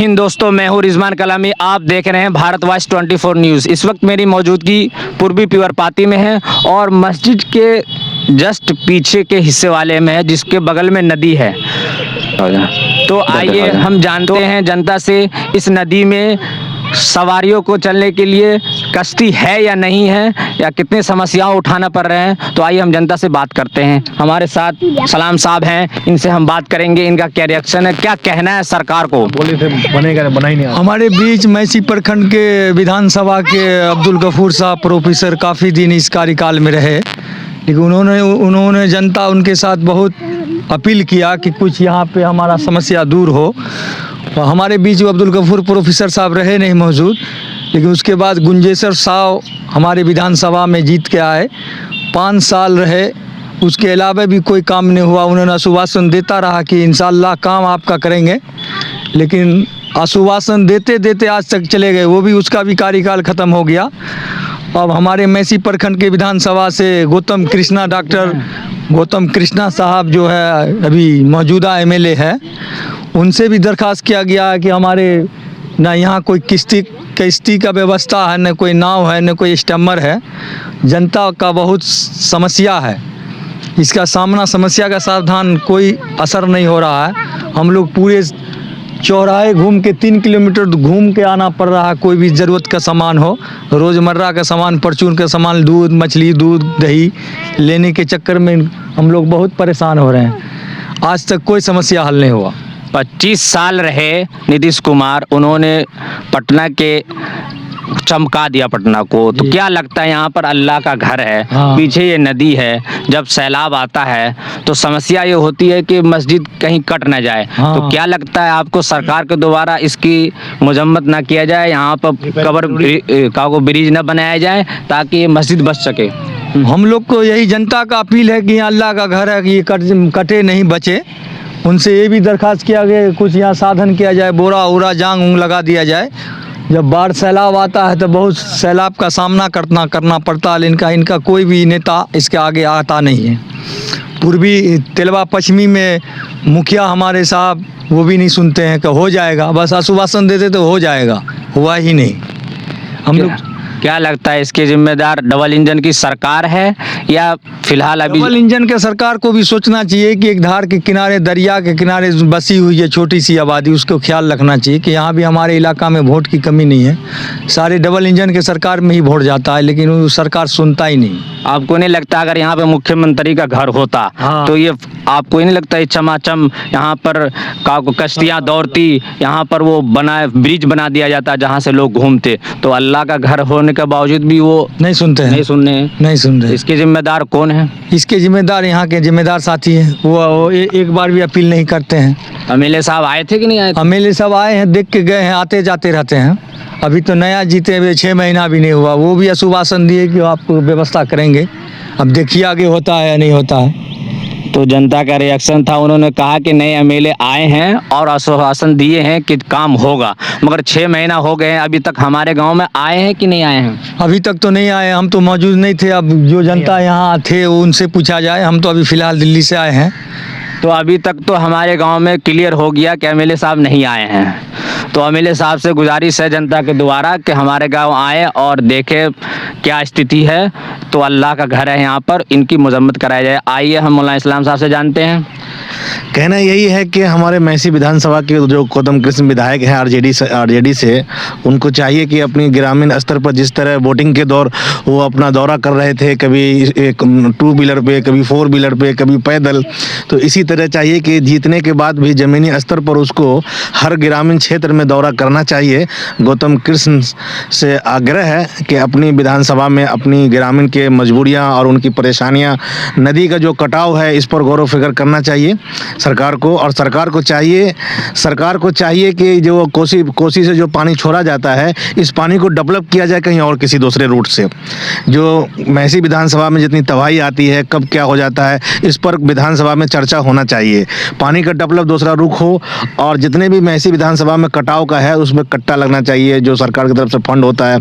हिंद दोस्तों, मैं हूं रिजवान कलामी। आप देख रहे हैं भारतवास 24 न्यूज़। इस वक्त मेरी मौजूदगी पूर्वी पीवरपाती में है और मस्जिद के जस्ट पीछे के हिस्से वाले में है, जिसके बगल में नदी है। तो आइए हम जानते हैं जनता से, इस नदी में सवारियों को चलने के लिए कश्ती है या नहीं है, या कितने समस्याएं उठाना पड़ रहे हैं। तो आइए हम जनता से बात करते हैं। हमारे साथ सलाम साहब हैं, इनसे हम बात करेंगे, इनका क्या रिएक्शन है, क्या कहना है सरकार को। बोले थे बनेगा, बना ही नहीं। हमारे बीच मैसी प्रखंड के विधानसभा के अब्दुल गफूर साहब प्रोफेसर काफ़ी दिन इस कार्यकाल में रहे, लेकिन उन्होंने जनता उनके साथ बहुत अपील किया कि कुछ यहाँ पे हमारा समस्या दूर हो। और हमारे बीच अब्दुल गफूर प्रोफेसर साहब रहे नहीं मौजूद, लेकिन उसके बाद गुंजेश्वर साहब हमारे विधानसभा में जीत के आए, 5 साल रहे। उसके अलावा भी कोई काम नहीं हुआ। उन्होंने आश्वासन देता रहा कि इंशाअल्लाह काम आपका करेंगे, लेकिन आश्वासन देते देते आज तक चले गए, वो भी उसका भी कार्यकाल ख़त्म हो गया। अब हमारे मैसी प्रखंड के विधानसभा से डॉक्टर गौतम कृष्णा साहब जो है अभी मौजूदा एमएलए है, उनसे भी दरख्वास्त किया गया है कि हमारे ना यहाँ कोई किश्ती का व्यवस्था है, न कोई नाव है, न कोई स्टमर है। जनता का बहुत समस्या है, इसका समस्या का सावधान कोई असर नहीं हो रहा है। हम लोग पूरे चौराहे घूम के 3 किलोमीटर घूम के आना पड़ रहा है। कोई भी ज़रूरत का सामान हो, रोज़मर्रा का सामान, परचून का सामान, दूध, मछली, दूध, दही लेने के चक्कर में हम लोग बहुत परेशान हो रहे हैं। आज तक कोई समस्या हल नहीं हुआ। 25 साल रहे नीतीश कुमार, उन्होंने पटना के चमका दिया पटना को। तो क्या लगता है, यहाँ पर अल्लाह का घर है, पीछे ये नदी है, जब सैलाब आता है तो समस्या ये होती है कि मस्जिद कहीं कट ना जाए। तो क्या लगता है आपको, सरकार के द्वारा इसकी मजम्मत ना किया जाए, यहाँ पर ब्रिज न बनाया जाए ताकि ये मस्जिद बच सके। हम लोग को यही जनता का अपील है कि अल्लाह का घर है कि ये कटे नहीं, बचे। उनसे ये भी दरख्वास्त किया गया कुछ यहाँ साधन किया जाए, बोरा उरा जांग उंग लगा दिया जाए। जब बाढ़ सैलाब आता है तो बहुत सैलाब का सामना करना पड़ता है, इनका कोई भी नेता इसके आगे आता नहीं है। पूर्वी तेलवा पश्चिमी में मुखिया हमारे साहब वो भी नहीं सुनते हैं कि हो जाएगा, बस आश्वासन देते तो हो जाएगा, हुआ ही नहीं। हम लोग क्या लगता है, इसके जिम्मेदार डबल इंजन की सरकार है या फिलहाल अभी? डबल इंजन के सरकार को भी सोचना चाहिए कि एक धार के किनारे, दरिया के किनारे बसी हुई है छोटी सी आबादी, उसको ख्याल रखना चाहिए कि यहाँ भी हमारे इलाका में वोट की कमी नहीं है। सारे डबल इंजन के सरकार में ही वोट जाता है, लेकिन वो सरकार सुनता ही नहीं। आपको नहीं लगता अगर यहाँ पे मुख्यमंत्री का घर होता तो ये आपको नहीं लगता चमाचम यहाँ पर कश्तियाँ दौड़ती, यहाँ पर वो ब्रिज बना दिया जाता जहाँ से लोग घूमते? तो अल्लाह का घर होने के बावजूद भी वो नहीं सुनते हैं, नहीं सुन रहे। इसके जिम्मेदार कौन है? इसके जिम्मेदार यहाँ के जिम्मेदार साथी हैं, वो एक बार भी अपील नहीं करते हैं। एमएलए साहब आए थे कि नहीं आए? एमएलए साहब आए हैं, देख के गए हैं, आते जाते रहते हैं। अभी तो नया जीते हुए 6 महीना भी नहीं हुआ, वो भी आश्वासन दिए कि आपको व्यवस्था करेंगे। अब देखिए आगे होता है या नहीं होता है। तो जनता का रिएक्शन था, उन्होंने कहा कि नए एमएलए आए हैं और आश्वासन दिए हैं कि काम होगा, मगर 6 महीना हो गए हैं, अभी तक हमारे गांव में आए हैं कि नहीं आए हैं? अभी तक तो नहीं आए, हम तो मौजूद नहीं थे। अब जो जनता यहाँ थे उनसे पूछा जाए, हम तो अभी फ़िलहाल दिल्ली से आए हैं। तो अभी तक तो हमारे गांव में क्लियर हो गया कि एमएलए साहब नहीं आए हैं। तो एमएलए साहब से गुजारिश है जनता के द्वारा कि हमारे गांव आए और देखे क्या स्थिति है। तो अल्लाह का घर है, यहाँ पर इनकी मजम्मत कराई जाए। आइए हम मौलाना इस्लाम साहब से जानते हैं। कहना यही है कि हमारे मैसी विधानसभा के जो गौतम कृष्ण विधायक हैं आरजेडी से, उनको चाहिए कि अपनी ग्रामीण स्तर पर जिस तरह वोटिंग के दौर वो अपना दौरा कर रहे थे, कभी 2 व्हीलर पे, कभी 4 व्हीलर पे, कभी पैदल, तो इसी तरह चाहिए कि जीतने के बाद भी ज़मीनी स्तर पर उसको हर ग्रामीण क्षेत्र में दौरा करना चाहिए। गौतम कृष्ण से आग्रह है कि अपनी विधानसभा में अपनी ग्रामीण के मजबूरियाँ और उनकी परेशानियाँ, नदी का जो कटाव है, इस पर गौर व फिक्र करना चाहिए सरकार को। और सरकार को चाहिए कि जो कोसी से जो पानी छोड़ा जाता है, इस पानी को डेवलप किया जाए कहीं और किसी दूसरे रूट से। जो मैसी विधानसभा में जितनी तबाही आती है, कब क्या हो जाता है, इस पर विधानसभा में चर्चा होना चाहिए। पानी का डेवलप दूसरा रुख हो, और जितने भी मैसी विधानसभा में कटाव का है उसमें कट्टा लगना चाहिए। जो सरकार की तरफ से फंड होता है,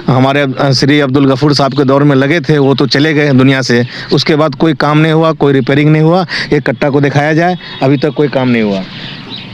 हमारे श्री अब्दुल गफूर साहब के दौर में लगे थे, वो तो चले गए दुनिया से, उसके बाद कोई काम नहीं हुआ, कोई रिपेयरिंग नहीं हुआ। एक कट्टा को दिखाया जाए, अभी तक कोई काम नहीं हुआ।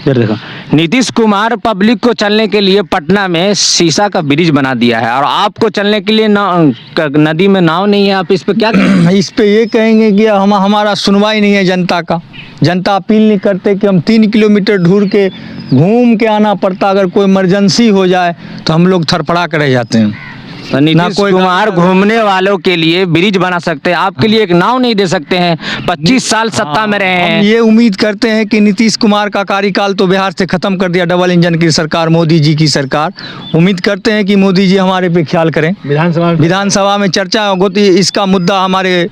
इधर देखो, नीतीश कुमार पब्लिक को चलने के लिए पटना में शीशा का ब्रिज बना दिया है और आपको चलने के लिए नदी में नाव नहीं है, आप इस पे क्या कहेंगे? इस पे ये कहेंगे कि हमारा सुनवाई नहीं है जनता का। जनता अपील नहीं करते कि हम 3 किलोमीटर दूर के घूम के आना पड़ता, अगर कोई इमरजेंसी हो जाए तो हम लोग थरपड़ा कर रह जाते हैं। तो नीतीश कुमार घूमने वालों के लिए ब्रिज बना सकते हैं, आपके लिए एक नाव नहीं दे सकते हैं। 25 साल सत्ता में रहे हैं। हम ये उम्मीद करते हैं कि नीतीश कुमार का कार्यकाल तो बिहार से ख़त्म कर दिया डबल इंजन की सरकार, मोदी जी की सरकार। उम्मीद करते हैं कि मोदी जी हमारे पे ख्याल करें। विधानसभा में चर्चा इसका मुद्दा हमारे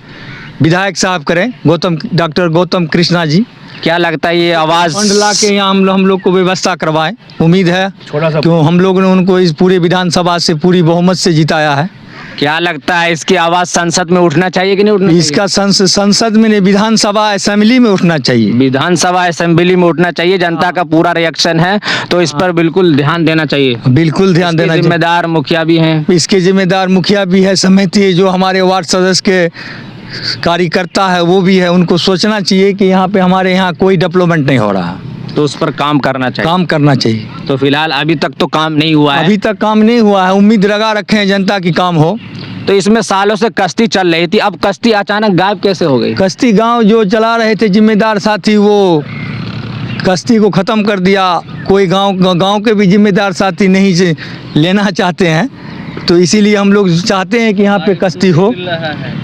विधायक साहब करें, डॉक्टर गौतम कृष्णा जी। क्या लगता है ये आवाज़ फंड ला के यहाँ हम लोग को व्यवस्था करवाएं। उम्मीद है क्यों हम लोग ने उनको इस पूरे विधानसभा से पूरी बहुमत से जिताया है। क्या लगता है इसकी आवाज़ संसद में उठना चाहिए कि नहीं उठना चाहिए? इसका संसद में नहीं, विधानसभा असेंबली में उठना चाहिए। विधानसभा असेंबली में उठना चाहिए। जनता का पूरा रिएक्शन है तो इस पर बिल्कुल ध्यान देना चाहिए। बिल्कुल ध्यान देना चाहिए। जिम्मेदार मुखिया भी हैं, इसके जिम्मेदार मुखिया भी है, समिति जो हमारे वार्ड सदस्य के कार्यकर्ता है वो भी है। उनको सोचना चाहिए कि यहाँ पे हमारे यहाँ कोई डेवलपमेंट नहीं हो रहा है, तो उस पर काम करना चाहिए। तो फिलहाल अभी तक तो काम नहीं हुआ है। अभी तक काम नहीं हुआ है, उम्मीद लगा रखे हैं जनता की काम हो। तो इसमें सालों से कश्ती चल रही थी, अब कश्ती अचानक गायब कैसे हो गई? कश्ती गांव जो चला रहे थे जिम्मेदार साथी, वो कश्ती को ख़त्म कर दिया। कोई गांव के भी जिम्मेदार साथी नहीं से लेना चाहते हैं, तो इसीलिए हम लोग चाहते हैं कि यहाँ पे कश्ती हो।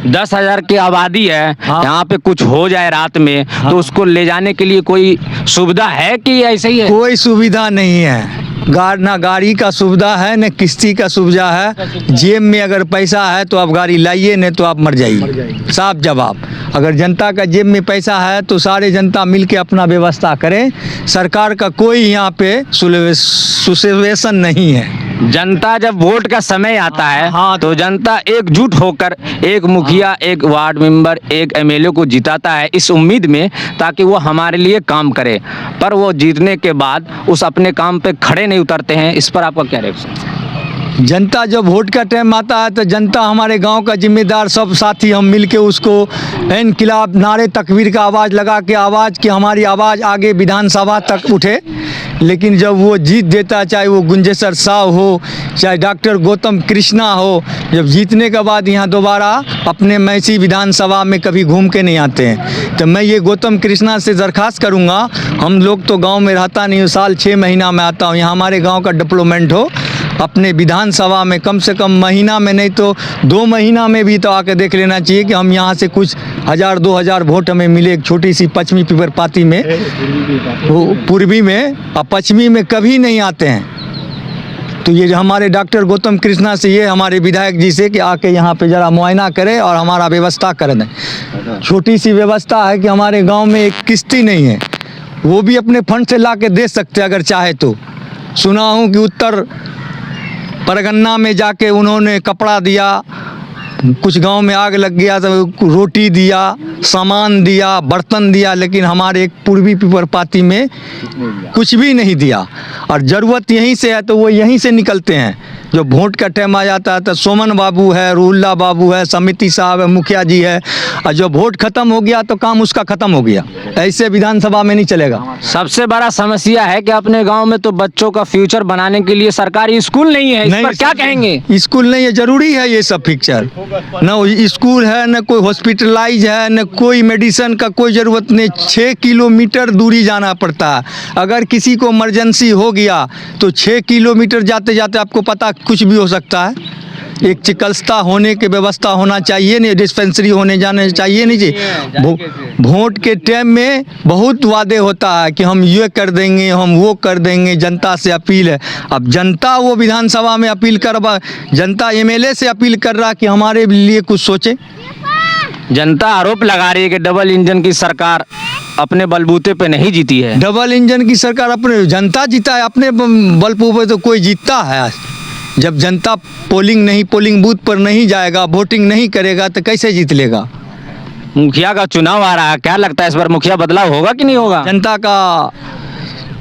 10,000 की आबादी है, हाँ। यहाँ पे कुछ हो जाए रात में हाँ। तो उसको ले जाने के लिए कोई सुविधा है कि ऐसे ही है? कोई सुविधा नहीं है। ना गाड़ी का सुविधा है, न किश्ती का सुविधा है। जेब में अगर पैसा है तो आप गाड़ी लाइए, नहीं तो आप मर जाइए। साफ जवाब। अगर जनता का जेब में पैसा है तो सारे जनता मिल के अपना व्यवस्था करें। सरकार का कोई यहाँ पे सुसेवेशन नहीं है। जनता जब वोट का समय आता है हाँ, तो जनता एकजुट होकर एक मुखिया, एक वार्ड मेंबर, एक एमएलए को जिताता है इस उम्मीद में ताकि वो हमारे लिए काम करे, पर वो जीतने के बाद उस अपने काम पे खड़े नहीं उतरते हैं। इस पर आपका क्या रिएक्शन? जनता जब वोट का टाइम आता है तो जनता हमारे गांव का जिम्मेदार सब साथी हम मिल के उसको इनकलाब नारे तकबीर का आवाज़ लगा के कि हमारी आवाज़ आगे विधानसभा तक उठे। लेकिन जब वो जीत देता, चाहे वो गुंजेसर साहब हो, चाहे डॉक्टर गौतम कृष्णा हो, जब जीतने के बाद यहाँ दोबारा अपने मैसी विधानसभा में कभी घूम के नहीं आते हैं। तो मैं ये गौतम कृष्णा से दरख्वास्त करूँगा, हम लोग तो गांव में रहता नहीं हूँ, साल 6 महीना में आता हूँ, यहाँ हमारे गांव का डेवलपमेंट हो। अपने विधानसभा में कम से कम महीना में नहीं तो 2 महीना में भी तो आके देख लेना चाहिए कि हम यहाँ से कुछ 1000-2000 वोट हमें मिले। एक छोटी सी पश्चिमी पीपर पाती में, पूर्वी में और पश्चिमी में कभी नहीं आते हैं। तो ये हमारे डॉक्टर गौतम कृष्णा से, ये हमारे विधायक जी से कि आके यहाँ पे ज़रा मुआयना करें और हमारा व्यवस्था कर दें। छोटी सी व्यवस्था है कि हमारे गांव में एक किश्ती नहीं है, वो भी अपने फंड से ला के दे सकते अगर चाहे तो। सुना हूँ कि उत्तर परगन्ना में जाके उन्होंने कपड़ा दिया, कुछ गांव में आग लग गया तो रोटी दिया, सामान दिया, बर्तन दिया, लेकिन हमारे एक पूर्वी पीपरपाती में कुछ भी नहीं दिया। और ज़रूरत यहीं से है तो वो यहीं से निकलते हैं। जो वोट का टाइम आ जाता है तो सोमन बाबू है, रूल्ला बाबू है, समिति साहब है, मुखिया जी है, और जब वोट खत्म हो गया तो काम उसका खत्म हो गया। ऐसे विधानसभा में नहीं चलेगा। सबसे बड़ा समस्या है कि अपने गांव में तो बच्चों का फ्यूचर बनाने के लिए सरकारी स्कूल नहीं है। इस पर क्या कहेंगे? स्कूल नहीं है, जरूरी है ये सब पिक्चर। न स्कूल है, न कोई हॉस्पिटलाइज है, न कोई मेडिसिन का कोई ज़रूरत नहीं। 6 किलोमीटर दूरी जाना पड़ता है। अगर किसी को इमरजेंसी हो गया तो 6 किलोमीटर जाते जाते आपको पता कुछ भी हो सकता है। एक चिकित्सा होने की व्यवस्था होना चाहिए, नहीं डिस्पेंसरी होने जाने चाहिए नहीं जी। वोट के टाइम में बहुत वादे होता है कि हम ये कर देंगे, हम वो कर देंगे। जनता से अपील है, अब जनता वो विधानसभा में अपील जनता एमएलए से अपील कर रहा कि हमारे लिए कुछ सोचे। जनता आरोप लगा रही है कि डबल इंजन की सरकार अपने बलबूते पे नहीं जीती है। डबल इंजन की सरकार अपने जनता जीता है, अपने बलबूते तो कोई जीतता है। जब जनता पोलिंग बूथ पर नहीं जाएगा, वोटिंग नहीं करेगा तो कैसे जीत लेगा? मुखिया का चुनाव आ रहा है, क्या लगता है इस बार मुखिया बदलाव होगा कि नहीं होगा? जनता का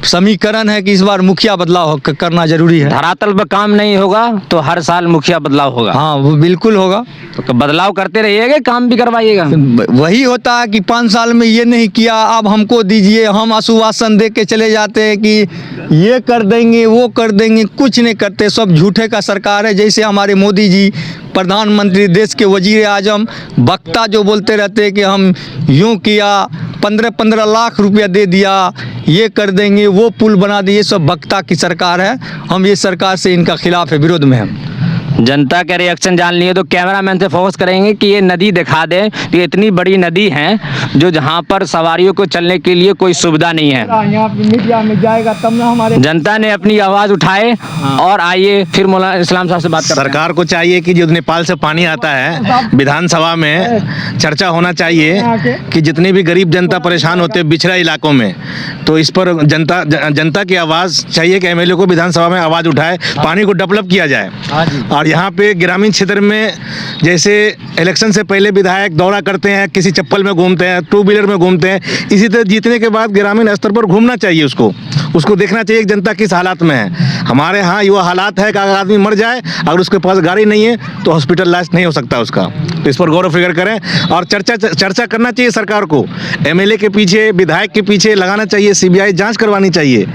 समीकरण है कि इस बार मुखिया बदलाव करना जरूरी है। धरातल पर काम नहीं होगा तो हर साल मुखिया बदलाव होगा। हाँ, वो बिल्कुल होगा। तो बदलाव करते रहिएगा, काम भी करवाइएगा। वही होता है कि 5 साल में ये नहीं किया, अब हमको दीजिए, हम आश्वासन दे के चले जाते हैं कि ये कर देंगे वो कर देंगे, कुछ नहीं करते, सब झूठे का सरकार है। जैसे हमारे मोदी जी प्रधानमंत्री, देश के वजीर आजम, वक्ता जो बोलते रहते हैं कि हम यूँ किया, 15-15 लाख रुपया दे दिया, ये कर देंगे, वो पुल बना दिए, सब वक्ता की सरकार है। हम ये सरकार से इनका खिलाफ है, विरोध में हम। जनता का रिएक्शन जान लिए तो कैमरामैन से फोकस करेंगे कि ये नदी दिखा दें कि इतनी बड़ी नदी है जो जहाँ पर सवारियों को चलने के लिए कोई सुविधा नहीं है। यहाँ पे मीडिया में जाएगा तब ना हमारे जनता ने अपनी आवाज़ उठाए। और आइए फिर मौलाना इस्लाम साहब से बात करते हैं। सरकार को चाहिए कि जो नेपाल से पानी आता है विधानसभा में चर्चा होना चाहिए कि जितनी भी गरीब जनता परेशान होते हैं बिछड़ा इलाकों में, तो इस पर जनता की आवाज़ चाहिए कि एमएलए को विधानसभा में आवाज़ उठाए, पानी को डेवलप किया जाए। और यहाँ पे ग्रामीण क्षेत्र में जैसे इलेक्शन से पहले विधायक दौरा करते हैं, किसी चप्पल में घूमते हैं, 2 व्हीलर में घूमते हैं, इसी तरह जीतने के बाद ग्रामीण स्तर पर घूमना चाहिए, उसको देखना चाहिए कि जनता किस हालात में है। हमारे यहाँ ये हालात है कि अगर आदमी मर जाए, अगर उसके पास गाड़ी नहीं है तो हॉस्पिटलाइज नहीं हो सकता उसका। तो इस पर गौर फिक्र करें और चर्चा करना चाहिए सरकार को। एमएलए के पीछे, विधायक के पीछे लगाना चाहिए, सीबीआई जांच करवानी चाहिए।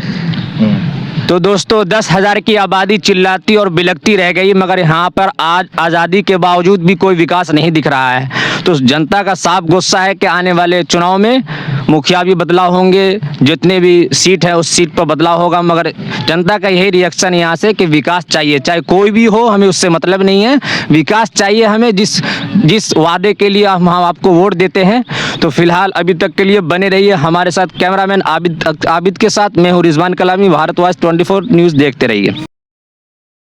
तो दोस्तों 10,000 की आबादी चिल्लाती और बिलखती रह गई, मगर यहाँ पर आज आज़ादी के बावजूद भी कोई विकास नहीं दिख रहा है। तो जनता का साफ गुस्सा है कि आने वाले चुनाव में मुखिया भी बदलाव होंगे, जितने भी सीट है उस सीट पर बदलाव होगा, मगर जनता का यही रिएक्शन यहाँ से कि विकास चाहिए, चाहे कोई भी हो, हमें उससे मतलब नहीं है, विकास चाहिए हमें। जिस वादे के लिए हम आपको वोट देते हैं। तो फिलहाल अभी तक के लिए बने रहिए हमारे साथ। कैमरामैन आबिद के साथ मैं हूँ रिजवान कलामी, भारतवासी 24 न्यूज़ देखते रहिए।